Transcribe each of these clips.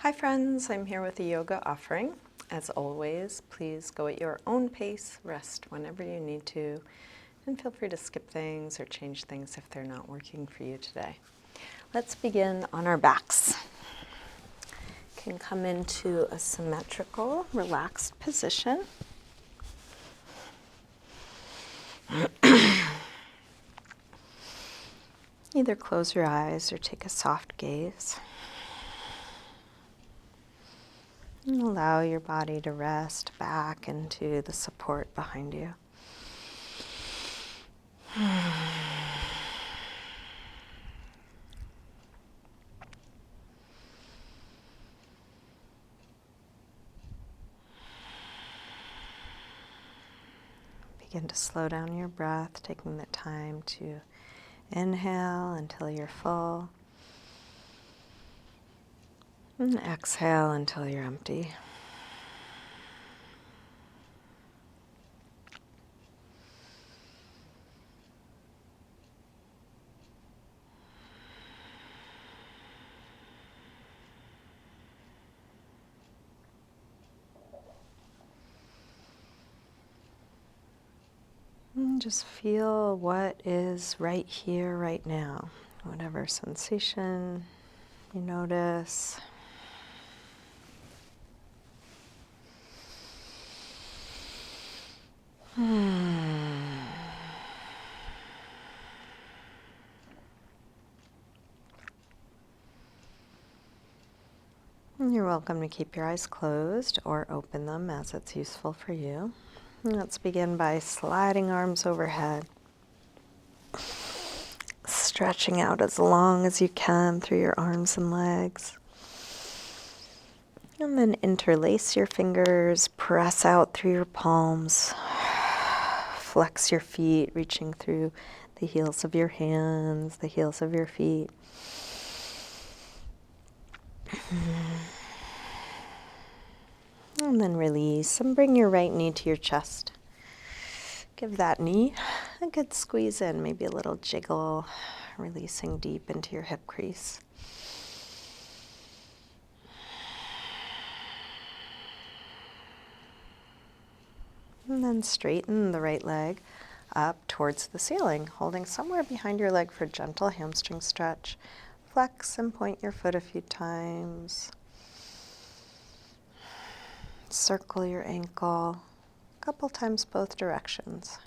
Hi friends, I'm here with a yoga offering. As always, please go at your own pace, rest whenever you need to, and feel free to skip things or change things if they're not working for you today. Let's begin on our backs. You can come into a symmetrical, relaxed position. Either close your eyes or take a soft gaze. And allow your body to rest back into the support behind you. Begin to slow down your breath, taking the time to inhale until you're full, and exhale until you're empty. And just feel what is right here, right now. Whatever sensation you notice. And you're welcome to keep your eyes closed or open them as it's useful for you. And let's begin by sliding arms overhead. Stretching out as long as you can through your arms and legs. And then interlace your fingers, press out through your palms. Flex your feet, reaching through the heels of your hands, the heels of your feet. And then release and bring your right knee to your chest. Give that knee a good squeeze in, maybe a little jiggle, releasing deep into your hip crease. And then straighten the right leg up towards the ceiling, holding somewhere behind your leg for a gentle hamstring stretch. Flex and point your foot a few times. Circle your ankle a couple times both directions.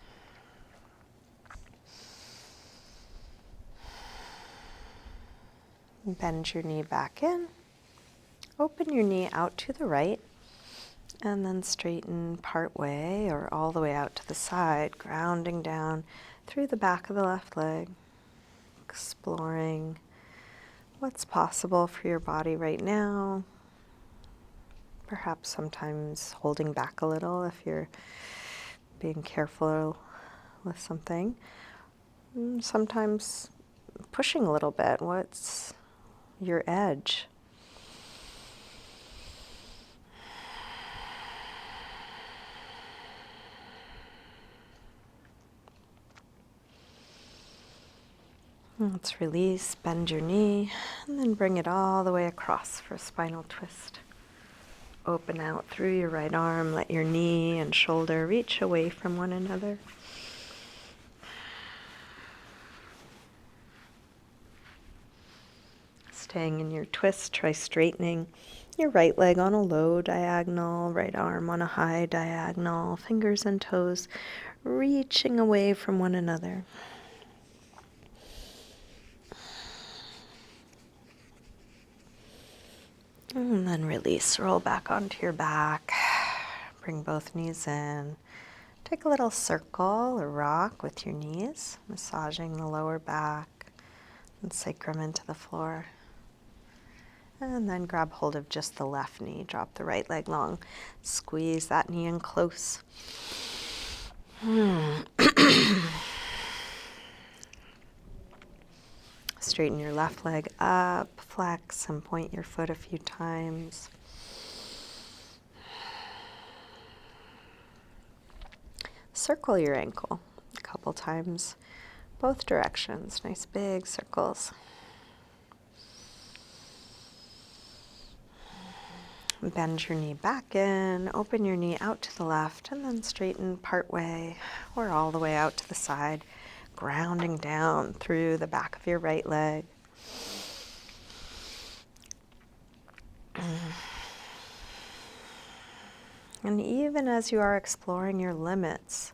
Bend your knee back in. Open your knee out to the right. And then straighten part way or all the way out to the side, grounding down through the back of the left leg, exploring what's possible for your body right now. Perhaps sometimes holding back a little if you're being careful with something. Sometimes pushing a little bit. What's your edge? Let's release, bend your knee, and then bring it all the way across for a spinal twist. Open out through your right arm, let your knee and shoulder reach away from one another. Staying in your twist, try straightening your right leg on a low diagonal, right arm on a high diagonal, fingers and toes reaching away from one another. And then release, roll back onto your back. Bring both knees in. Take a little circle or rock with your knees, massaging the lower back and sacrum into the floor. And then grab hold of just the left knee. Drop the right leg long. Squeeze that knee in close. Straighten your left leg up, flex, and point your foot a few times. Circle your ankle a couple times, both directions. Nice big circles. Bend your knee back in, open your knee out to the left, and then straighten part way or all the way out to the side, grounding down through the back of your right leg. And even as you are exploring your limits,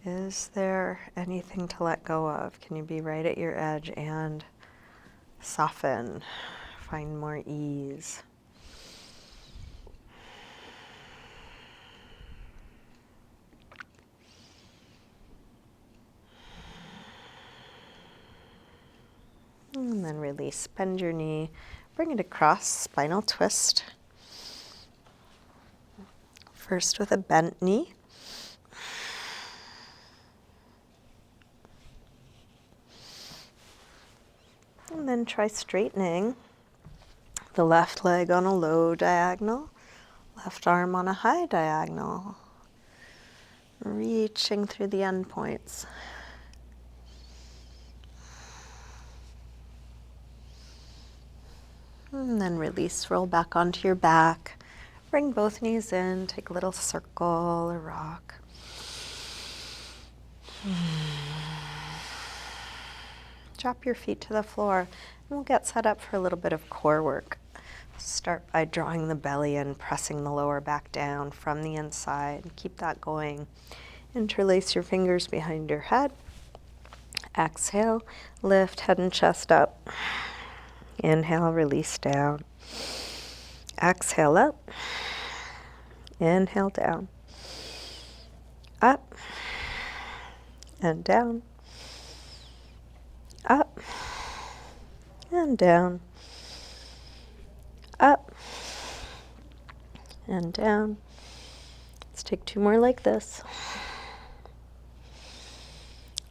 is there anything to let go of? Can you be right at your edge and soften, find more ease? And then release, bend your knee, bring it across, spinal twist. First with a bent knee. And then try straightening the left leg on a low diagonal, left arm on a high diagonal, reaching through the end points. And then release, roll back onto your back. Bring both knees in, take a little circle or rock. Drop your feet to the floor, and we'll get set up for a little bit of core work. Start by drawing the belly in, pressing the lower back down from the inside. Keep that going. Interlace your fingers behind your head. Exhale, lift head and chest up. Inhale, release down. Exhale up. Inhale down. Up and down. Up and down. Up and down. Let's take 2 more like this.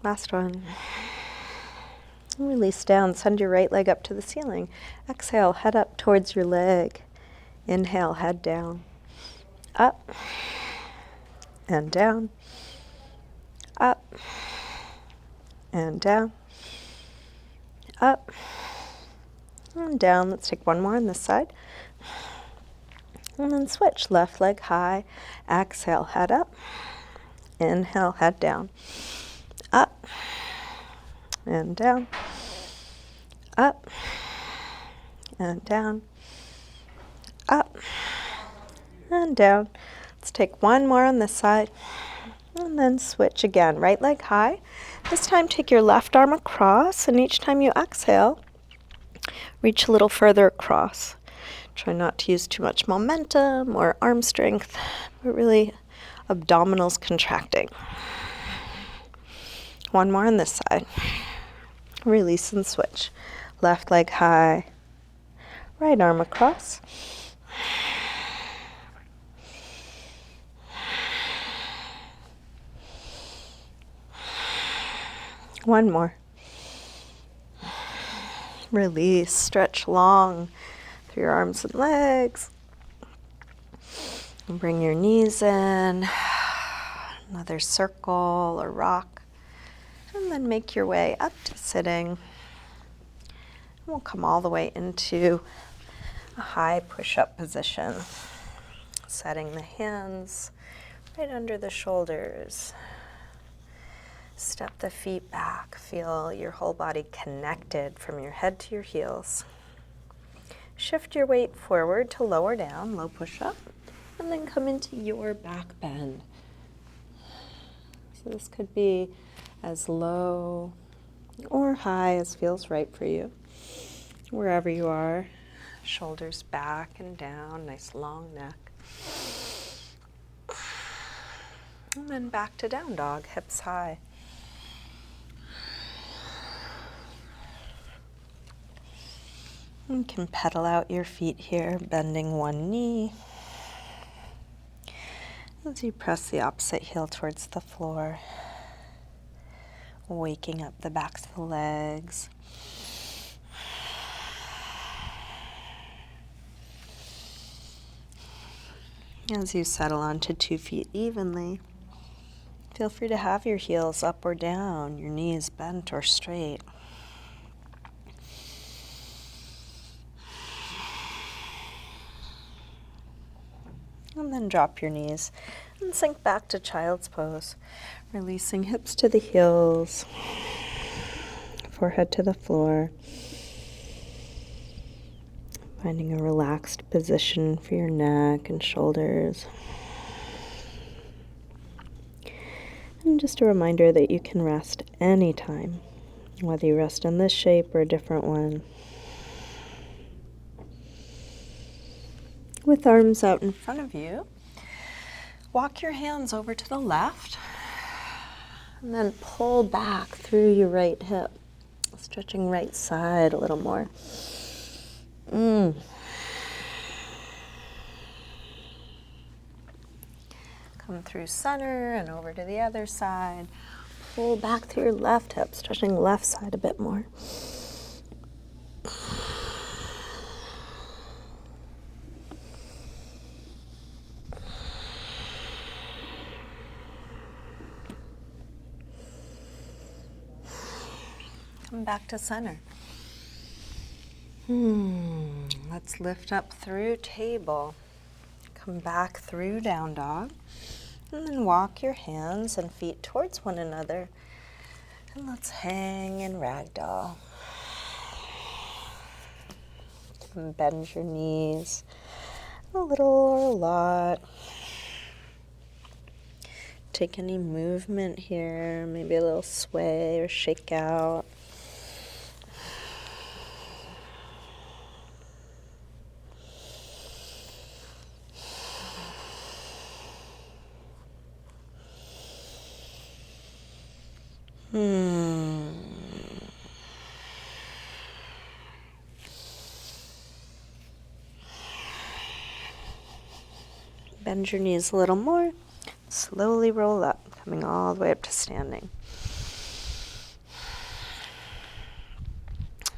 Last one. Release down, send your right leg up to the ceiling. Exhale, head up towards your leg. Inhale, head down. Up and down. Up and down. Up and down. Let's take 1 more on this side. And then switch, left leg high. Exhale, head up. Inhale, head down. Up and down. Up and down. Up and down. Let's take 1 more on this side. And then switch again. Right leg high. This time take your left arm across, and each time you exhale, reach a little further across. Try not to use too much momentum or arm strength, but really abdominals contracting. 1 more on this side. Release and switch. Left leg high. Right arm across. One more. Release, stretch long through your arms and legs. And bring your knees in. Another circle or rock. And then make your way up to sitting. We'll come all the way into a high push-up position. Setting the hands right under the shoulders. Step the feet back. Feel your whole body connected from your head to your heels. Shift your weight forward to lower down, low push-up, and then come into your back bend. So this could be as low or high as feels right for you. Wherever you are, shoulders back and down, nice long neck. And then back to down dog, hips high. You can pedal out your feet here, bending one knee. As you press the opposite heel towards the floor, waking up the backs of the legs. As you settle onto 2 feet evenly, feel free to have your heels up or down, your knees bent or straight. And then drop your knees and sink back to child's pose. Releasing hips to the heels, forehead to the floor. Finding a relaxed position for your neck and shoulders. And just a reminder that you can rest anytime, whether you rest in this shape or a different one. With arms out in front of you, walk your hands over to the left and then pull back through your right hip, stretching right side a little more. Come through center and over to the other side. Pull back through your left hip, stretching left side a bit more. Come back to center. Let's lift up through table. Come back through down dog. And then walk your hands and feet towards one another. And let's hang in ragdoll. And bend your knees a little or a lot. Take any movement here, maybe a little sway or shake out. Bend your knees a little more. Slowly roll up, coming all the way up to standing.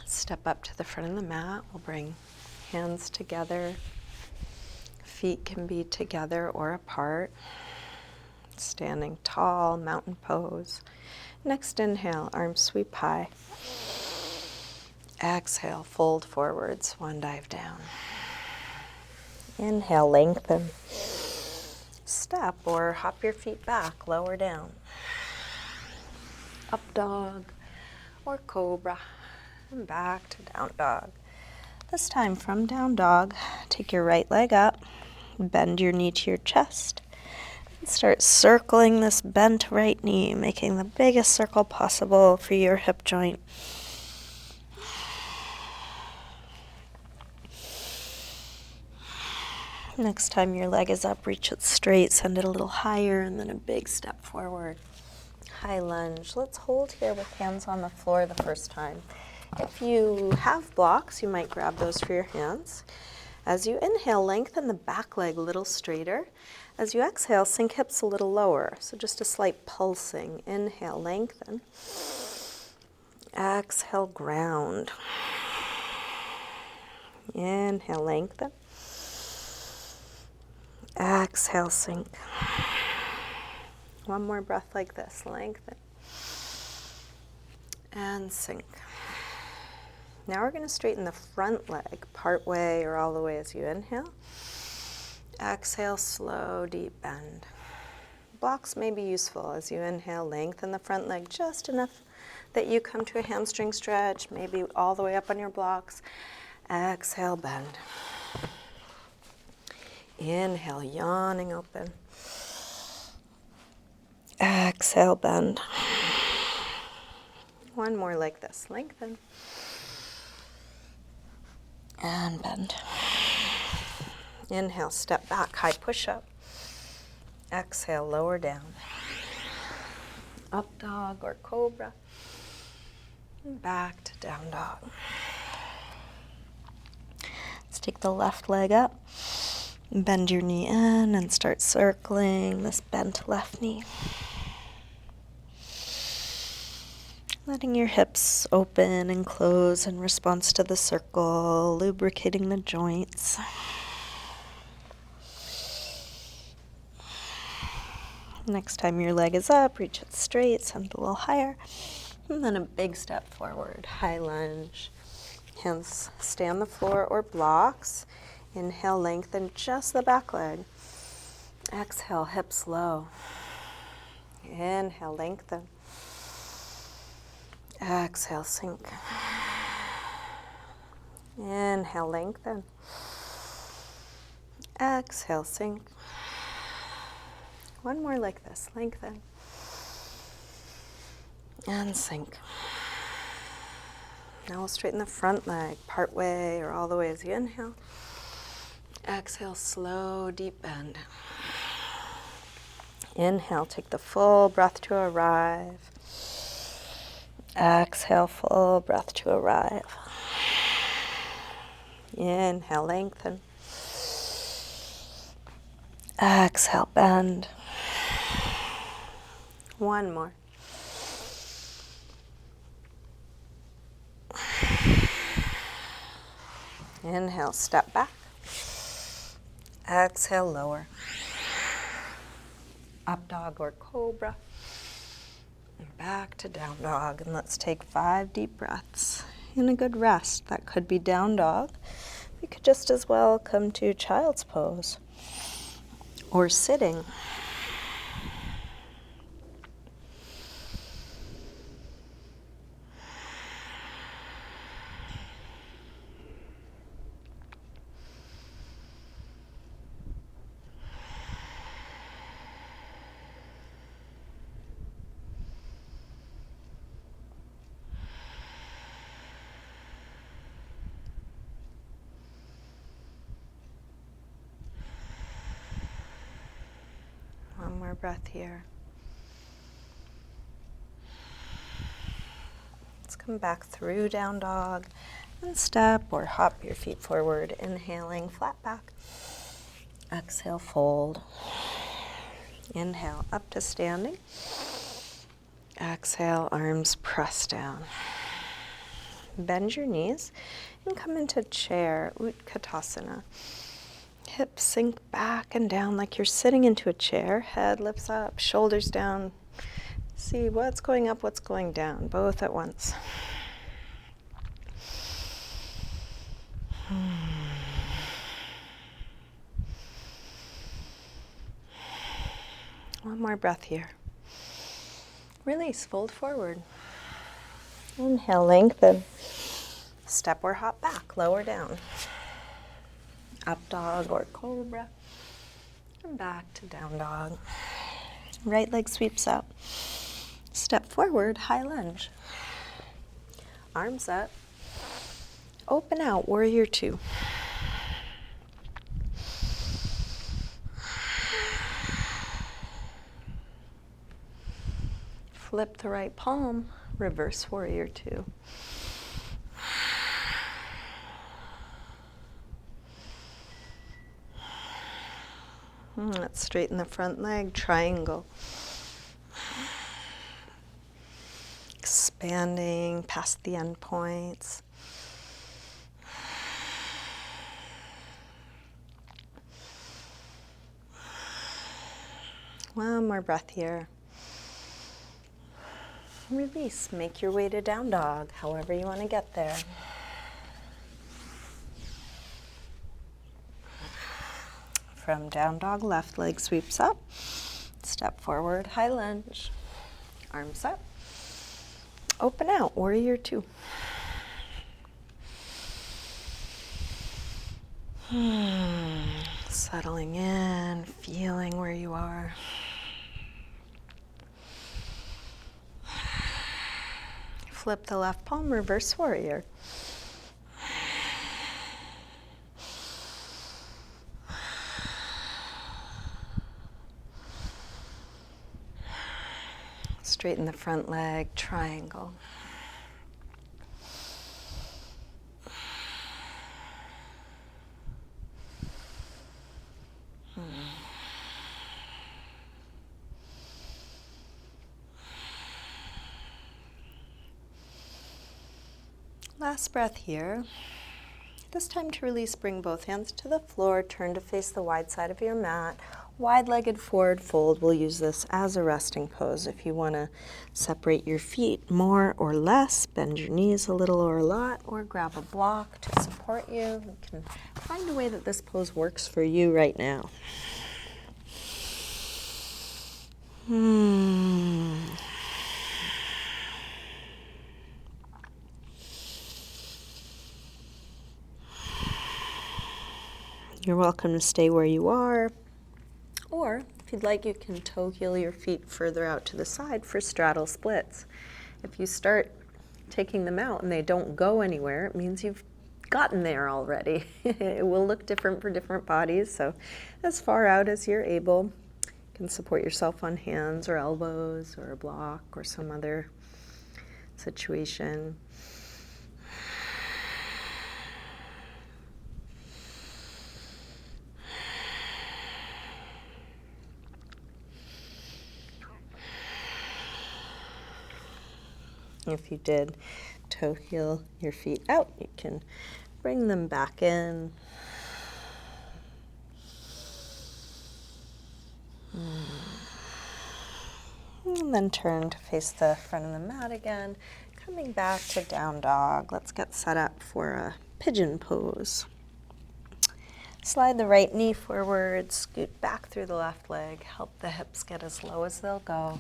Step up to the front of the mat. We'll bring hands together. Feet can be together or apart. Standing tall, mountain pose. Next inhale, arms sweep high. Exhale, fold forward, swan dive down. Inhale, lengthen. Step or hop your feet back, lower down. Up dog or cobra. And back to down dog. This time from down dog, take your right leg up, bend your knee to your chest, and start circling this bent right knee, making the biggest circle possible for your hip joint. Next time your leg is up, reach it straight, send it a little higher, and then a big step forward. High lunge. Let's hold here with hands on the floor the first time. If you have blocks, you might grab those for your hands. As you inhale, lengthen the back leg a little straighter. As you exhale, sink hips a little lower. So just a slight pulsing. Inhale, lengthen. Exhale, ground. Inhale, lengthen. Exhale, sink. One more breath like this. Lengthen. And sink. Now we're going to straighten the front leg part way or all the way as you inhale. Exhale, slow, deep bend. Blocks may be useful as you inhale, lengthen the front leg just enough that you come to a hamstring stretch, maybe all the way up on your blocks. Exhale, bend. Inhale, yawning open. Exhale, bend. One more like this, lengthen. And bend. Inhale, step back, high push-up. Exhale, lower down. Up dog or cobra. And back to down dog. Let's take the left leg up. Bend your knee in and start circling this bent left knee. Letting your hips open and close in response to the circle, lubricating the joints. Next time your leg is up, reach it straight, send it a little higher, and then a big step forward, high lunge. Hands stay on the floor or blocks. Inhale, lengthen just the back leg. Exhale, hips low. Inhale, lengthen. Exhale, sink. Inhale, lengthen. Exhale, sink. One more like this, lengthen. And sink. Now we'll straighten the front leg, part way or all the way as you inhale. Exhale, slow, deep bend. Inhale, take the full breath to arrive. Exhale, full breath to arrive. Inhale, lengthen. Exhale, bend. One more. Inhale, step back. Exhale, lower. Up dog or cobra. And back to down dog. And let's take 5 deep breaths in a good rest. That could be down dog. We could just as well come to child's pose or sitting. One more breath here. Let's come back through down dog and step or hop your feet forward, inhaling, flat back. Exhale, fold. Inhale, up to standing. Exhale, arms press down. Bend your knees and come into chair, Utkatasana. Hips sink back and down like you're sitting into a chair. Head lifts up, shoulders down. See what's going up, what's going down, both at once. One more breath here. Release, fold forward. Inhale, lengthen. Step or hop back, lower down. Up dog or cobra. And back to down dog. Right leg sweeps up. Step forward, high lunge. Arms up. Open out, warrior 2. Flip the right palm, reverse warrior 2. Let's straighten the front leg, triangle. Expanding past the end points. One more breath here. Release, make your way to down dog, however you want to get there. From down dog, left leg sweeps up. Step forward, high lunge. Arms up. Open out, warrior 2. Settling in, feeling where you are. Flip the left palm, reverse warrior. Straighten the front leg, triangle. Last breath here. This time to release, bring both hands to the floor, turn to face the wide side of your mat. Wide-legged forward fold. We'll use this as a resting pose. If you want to separate your feet more or less, bend your knees a little or a lot, or grab a block to support you. You can find a way that this pose works for you right now. You're welcome to stay where you are, or if you'd like, you can toe heel your feet further out to the side for straddle splits. If you start taking them out and they don't go anywhere, it means you've gotten there already. It will look different for different bodies, so as far out as you're able, you can support yourself on hands or elbows or a block or some other situation. If you did toe heel your feet out, you can bring them back in. And then turn to face the front of the mat again, coming back to down dog. Let's get set up for a pigeon pose. Slide the right knee forward, scoot back through the left leg, help the hips get as low as they'll go.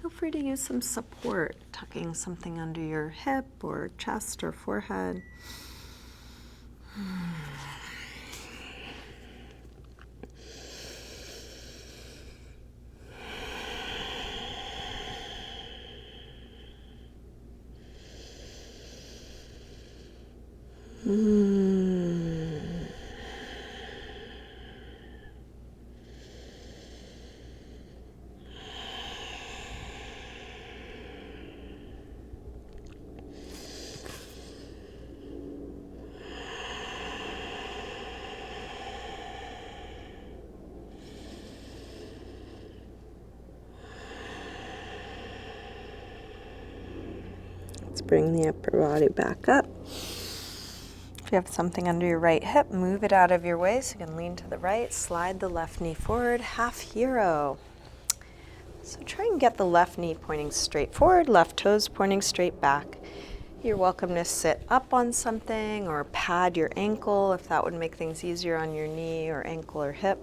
Feel free to use some support, tucking something under your hip or chest or forehead. Let's bring the upper body back up. If you have something under your right hip, move it out of your way so you can lean to the right. Slide the left knee forward, half hero. So try and get the left knee pointing straight forward, left toes pointing straight back. You're welcome to sit up on something or pad your ankle if that would make things easier on your knee or ankle or hip.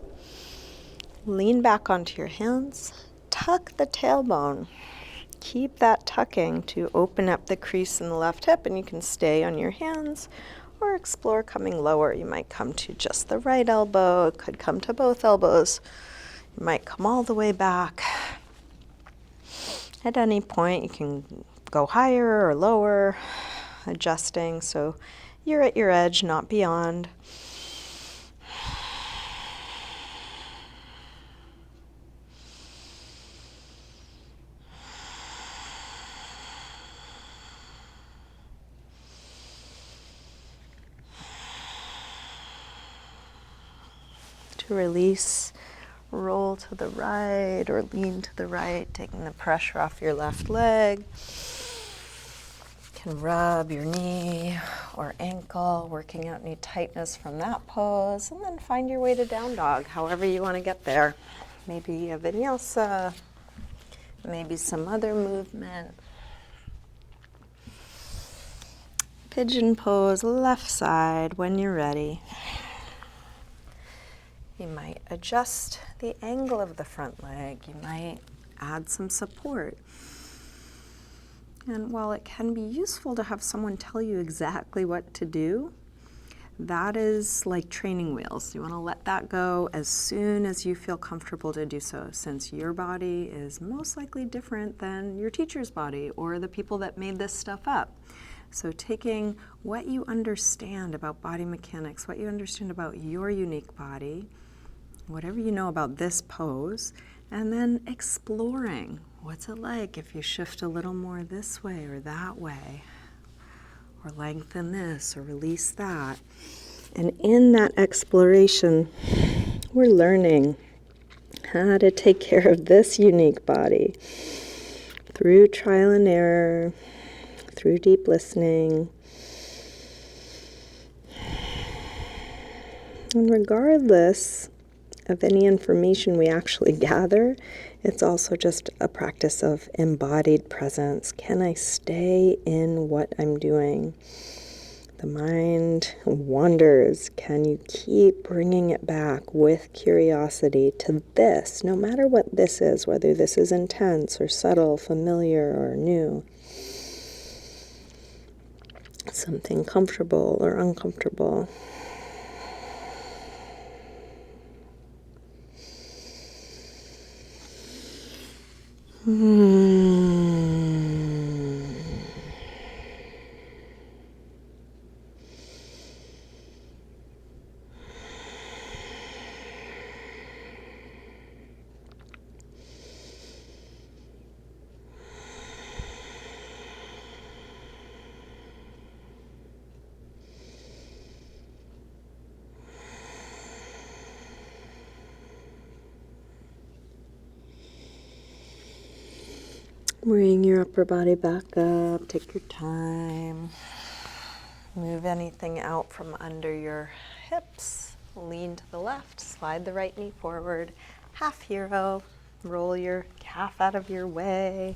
Lean back onto your hands. Tuck the tailbone. Keep that tucking to open up the crease in the left hip, and you can stay on your hands or explore coming lower. You might come to just the right elbow. It could come to both elbows. You might come all the way back. At any point, you can go higher or lower, adjusting so you're at your edge, not beyond. To release, roll to the right or lean to the right, taking the pressure off your left leg. You can rub your knee or ankle, working out any tightness from that pose, and then find your way to down dog, however you want to get there. Maybe a vinyasa, maybe some other movement. Pigeon pose, left side when you're ready. You might adjust the angle of the front leg. You might add some support. And while it can be useful to have someone tell you exactly what to do, that is like training wheels. You want to let that go as soon as you feel comfortable to do so, since your body is most likely different than your teacher's body or the people that made this stuff up. So taking what you understand about body mechanics, what you understand about your unique body, whatever you know about this pose, and then exploring what's it like if you shift a little more this way or that way, or lengthen this or release that. And in that exploration, we're learning how to take care of this unique body through trial and error, through deep listening. And regardless of any information we actually gather, it's also just a practice of embodied presence. Can I stay in what I'm doing? the mind wanders, can you keep bringing it back with curiosity to this, no matter what this is, whether this is intense or subtle, familiar or new, something comfortable or uncomfortable. Bring your upper body back up, take your time. Move anything out from under your hips. Lean to the left, slide the right knee forward. Half hero, roll your calf out of your way.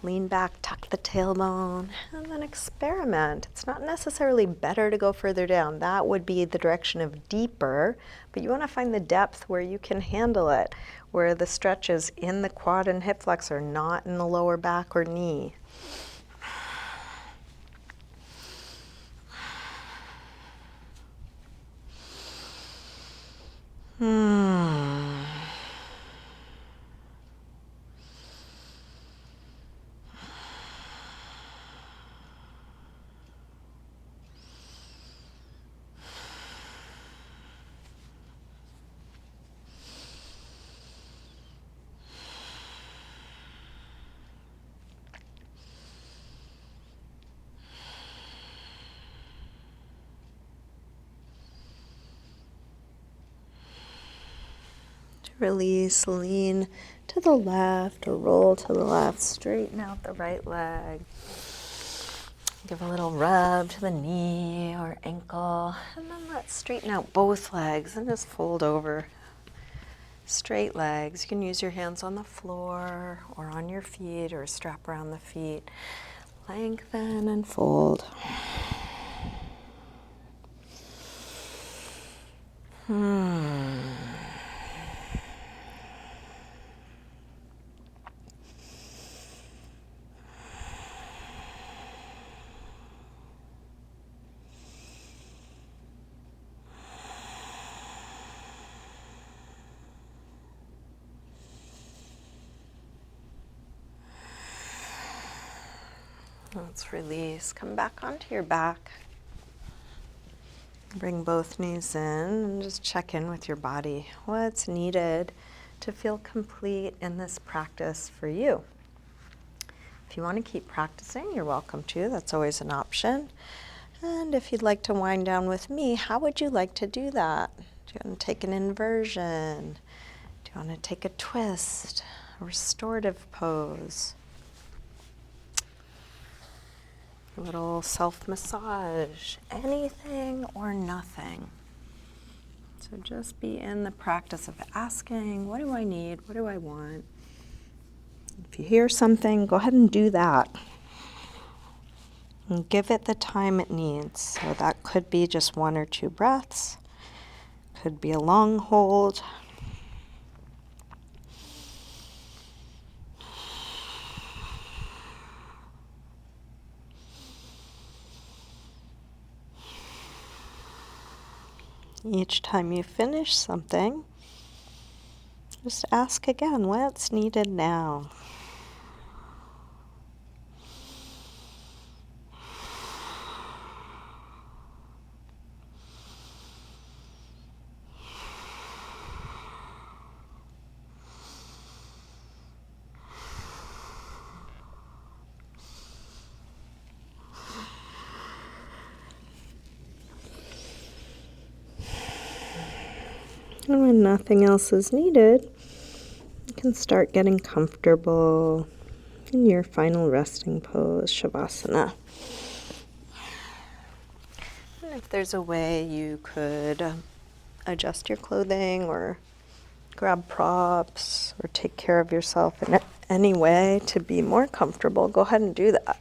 Lean back, tuck the tailbone, and then experiment. It's not necessarily better to go further down. That would be the direction of deeper, but you want to find the depth where you can handle it, where the stretch is in the quad and hip flexor, not in the lower back or knee. Release, lean to the left or roll to the left, straighten out the right leg. Give a little rub to the knee or ankle, and then let's straighten out both legs and just fold over. Straight legs. You can use your hands on the floor or on your feet or strap around the feet. Lengthen and fold. Let's release. Come back onto your back. Bring both knees in and just check in with your body. What's needed to feel complete in this practice for you? If you want to keep practicing, you're welcome to. That's always an option. And if you'd like to wind down with me, how would you like to do that? Do you want to take an inversion? Do you want to take a twist? A restorative pose? A little self-massage, anything or nothing. So just be in the practice of asking, what do I need? What do I want? If you hear something, go ahead and do that. And give it the time it needs. So that could be just 1 or 2 breaths. Could be a long hold. Each time you finish something, just ask again, what's needed now? And when nothing else is needed, you can start getting comfortable in your final resting pose, Shavasana. And if there's a way you could adjust your clothing or grab props or take care of yourself in any way to be more comfortable, go ahead and do that.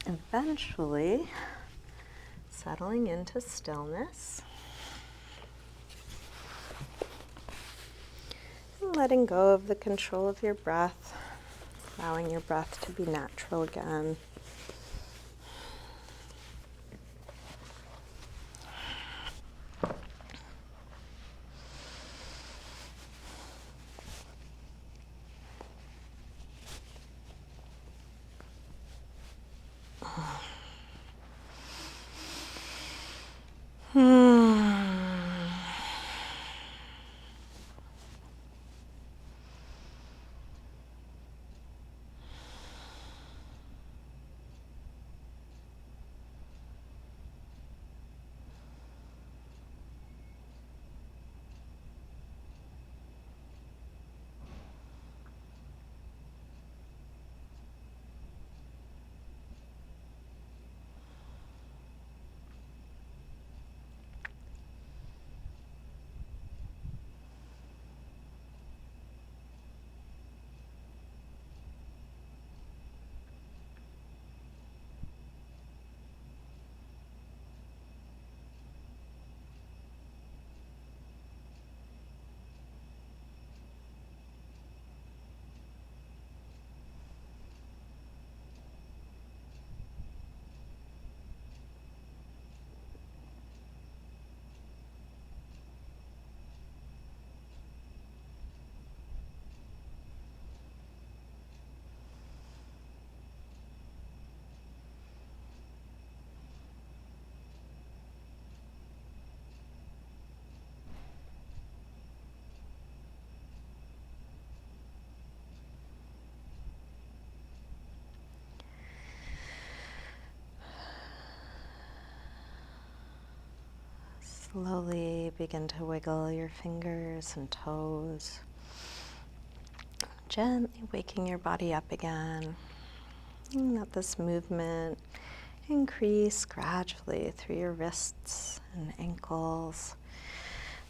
Eventually settling into stillness and letting go of the control of your breath, allowing your breath to be natural again. Slowly begin to wiggle your fingers and toes, gently waking your body up again. And let this movement increase gradually through your wrists and ankles,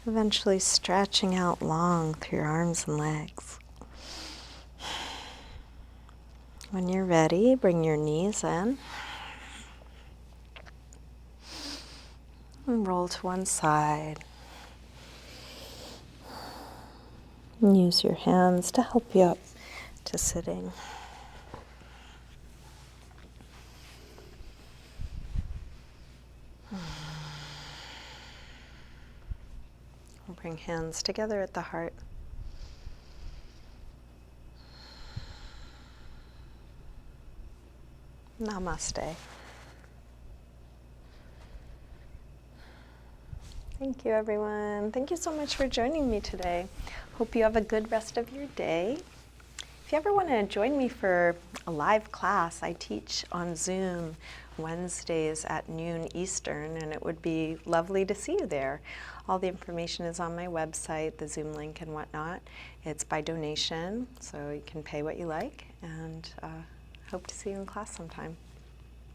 eventually stretching out long through your arms and legs. When you're ready, bring your knees in and roll to one side. And use your hands to help you up to sitting. We'll bring hands together at the heart. Namaste. Thank you, everyone. Thank you so much for joining me today. Hope you have a good rest of your day. If you ever want to join me for a live class, I teach on Zoom Wednesdays at noon Eastern, and it would be lovely to see you there. All the information is on my website, the Zoom link and whatnot. It's by donation, so you can pay what you like, and hope to see you in class sometime.